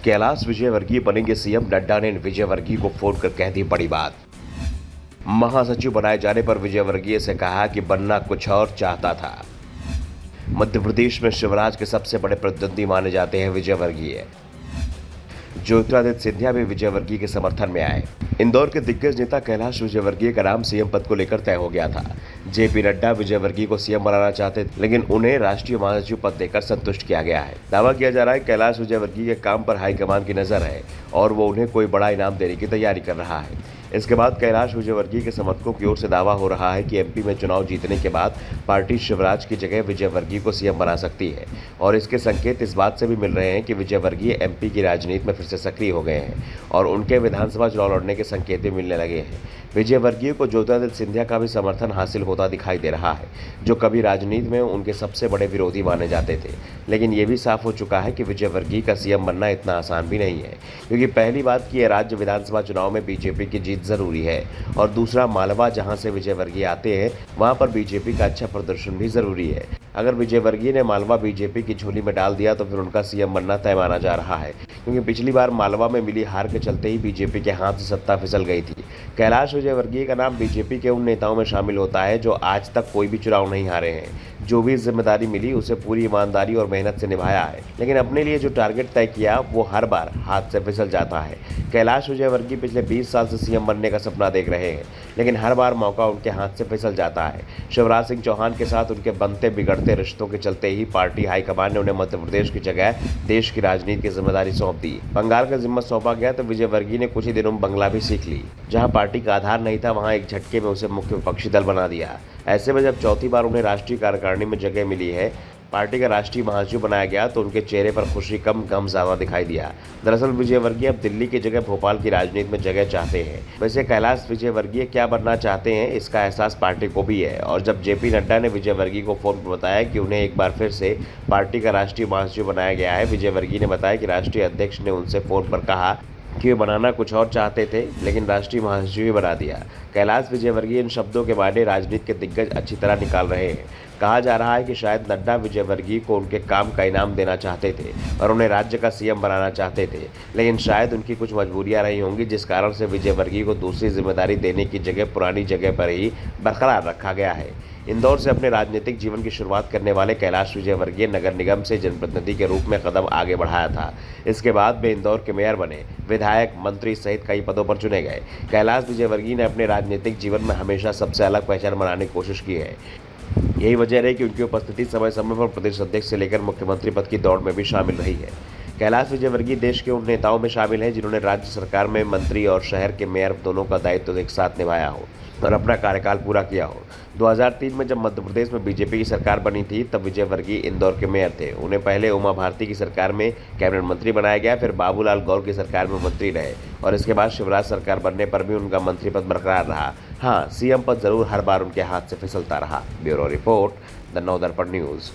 कैलाश विजयवर्गीय बनेंगे सीएम, नड्डा ने विजयवर्गीय को फोन कर कह दी बड़ी बात। महासचिव बनाए जाने पर विजयवर्गीय से कहा कि बनना कुछ और चाहता था। मध्य प्रदेश में शिवराज के सबसे बड़े प्रतिद्वंदी माने जाते हैं विजयवर्गीय। ज्योतिरादित्य सिंधिया भी विजयवर्गीय के समर्थन में आए। इंदौर के दिग्गज नेता कैलाश विजयवर्गीय का नाम सीएम पद को लेकर तय हो गया था। जेपी नड्डा विजयवर्गीय को सीएम बनाना चाहते थे, लेकिन उन्हें राष्ट्रीय महासचिव पद देकर संतुष्ट किया गया है। दावा किया जा रहा है कैलाश विजयवर्गीय के काम पर हाईकमान की नजर है और वो उन्हें कोई बड़ा इनाम देने की तैयारी कर रहा है। इसके बाद कैलाश विजयवर्गीय के समर्थकों की ओर से दावा हो रहा है कि एमपी में चुनाव जीतने के बाद पार्टी शिवराज की जगह विजयवर्गीय को सीएम बना सकती है और इसके संकेत इस बात से भी मिल रहे हैं कि विजयवर्गीय एमपी की राजनीति में फिर से सक्रिय हो गए हैं और उनके विधानसभा चुनाव लड़ने के संकेत भी मिलने लगे हैं। विजयवर्गीय को ज्योतिरादित्य सिंधिया का भी समर्थन हासिल होता दिखाई दे रहा है, जो कभी राजनीति में उनके सबसे बड़े विरोधी माने जाते थे। लेकिन ये भी साफ हो चुका है कि विजयवर्गीय का सीएम बनना इतना आसान भी नहीं है, क्योंकि पहली बात कि राज्य विधानसभा चुनाव में बीजेपी की जीत जरूरी है और दूसरा मालवा जहां से विजयवर्गीय आते हैं वहां पर बीजेपी का अच्छा प्रदर्शन भी जरूरी है। अगर विजयवर्गीय ने मालवा बीजेपी की झोली में डाल दिया तो फिर उनका सीएम बनना तय माना जा रहा है, क्योंकि पिछली बार मालवा में मिली हार के चलते ही बीजेपी के हाथ से सत्ता फिसल गई थी। कैलाश विजयवर्गीय का नाम बीजेपी के उन नेताओं में शामिल होता है जो आज तक कोई भी चुनाव नहीं हारे हैं। जो भी जिम्मेदारी मिली उसे पूरी ईमानदारी और मेहनत से निभाया है, लेकिन अपने लिए जो टारगेट तय किया वो हर बार हाथ से फिसल जाता है। कैलाश विजयवर्गीय पिछले 20 साल से सीएम बनने का सपना देख रहे हैं, लेकिन हर बार मौका उनके हाथ से फिसल जाता है। शिवराज सिंह चौहान के साथ उनके बनते बिगड़ते रिश्तों के चलते ही पार्टी हाईकमान ने उन्हें मध्य प्रदेश की जगह देश की राजनीति की जिम्मेदारी सौंप दी। बंगाल का जिम्मा सौंपा गया तो विजयवर्गीय ने कुछ ही दिनों में बंगला भी सीख ली। जहां पार्टी का आधार नहीं था वहां एक झटके में उसे मुख्य विपक्षी दल बना दिया। ऐसे में जब चौथी बार उन्हें राष्ट्रीय कार्यकारिणी में जगह मिली है, पार्टी का राष्ट्रीय महासचिव बनाया गया तो उनके चेहरे पर खुशी कम गम ज्यादा दिखाई दिया। दरअसल विजयवर्गीय अब दिल्ली की जगह भोपाल की राजनीति में जगह चाहते हैं। वैसे कैलाश विजयवर्गीय क्या बनना चाहते हैं इसका एहसास पार्टी को भी है, और जब जेपी नड्डा ने विजयवर्गीय को फोन पर बताया कि उन्हें एक बार फिर से पार्टी का राष्ट्रीय महासचिव बनाया गया है, विजयवर्गीय ने बताया कि राष्ट्रीय अध्यक्ष ने उनसे फोन पर कहा कि वे बनाना कुछ और चाहते थे, लेकिन राष्ट्रीय महासचिव ही बना दिया। कैलाश विजयवर्गीय इन शब्दों के मायने राजनीति के दिग्गज अच्छी तरह निकाल रहे हैं। कहा जा रहा है कि शायद नड्डा विजयवर्गीय को उनके काम का इनाम देना चाहते थे और उन्हें राज्य का सीएम बनाना चाहते थे, लेकिन शायद उनकी कुछ मजबूरियां रही होंगी जिस कारण से विजयवर्गीय को दूसरी जिम्मेदारी देने की जगह पुरानी जगह पर ही बरकरार रखा गया है। इंदौर से अपने राजनीतिक जीवन की शुरुआत करने वाले कैलाश विजयवर्गीय नगर निगम से जनप्रतिनिधि के रूप में कदम आगे बढ़ाया था। इसके बाद वे इंदौर के मेयर बने, विधायक, मंत्री सहित कई पदों पर चुने गए। कैलाश विजयवर्गीय ने अपने राजनीतिक जीवन में हमेशा सबसे अलग पहचान बनाने की कोशिश की है। यही वजह रही कि उनकी उपस्थिति समय समय पर प्रदेश अध्यक्ष से लेकर मुख्यमंत्री पद की दौड़ में भी शामिल रही है। कैलाश विजयवर्गीय देश के उन नेताओं में शामिल हैं जिन्होंने राज्य सरकार में मंत्री और शहर के मेयर दोनों का दायित्व एक साथ निभाया हो और अपना कार्यकाल पूरा किया हो। 2003 में जब मध्य प्रदेश में बीजेपी की सरकार बनी थी तब विजयवर्गीय इंदौर के मेयर थे। उन्हें पहले उमा भारती की सरकार में कैबिनेट मंत्री बनाया गया, फिर बाबूलाल गौर की सरकार में मंत्री रहे और इसके बाद शिवराज सरकार बनने पर भी उनका मंत्री पद बरकरार रहा। हाँ, सीएम पद जरूर हर बार उनके हाथ से फिसलता रहा। Bureau report, the Navdarpan news.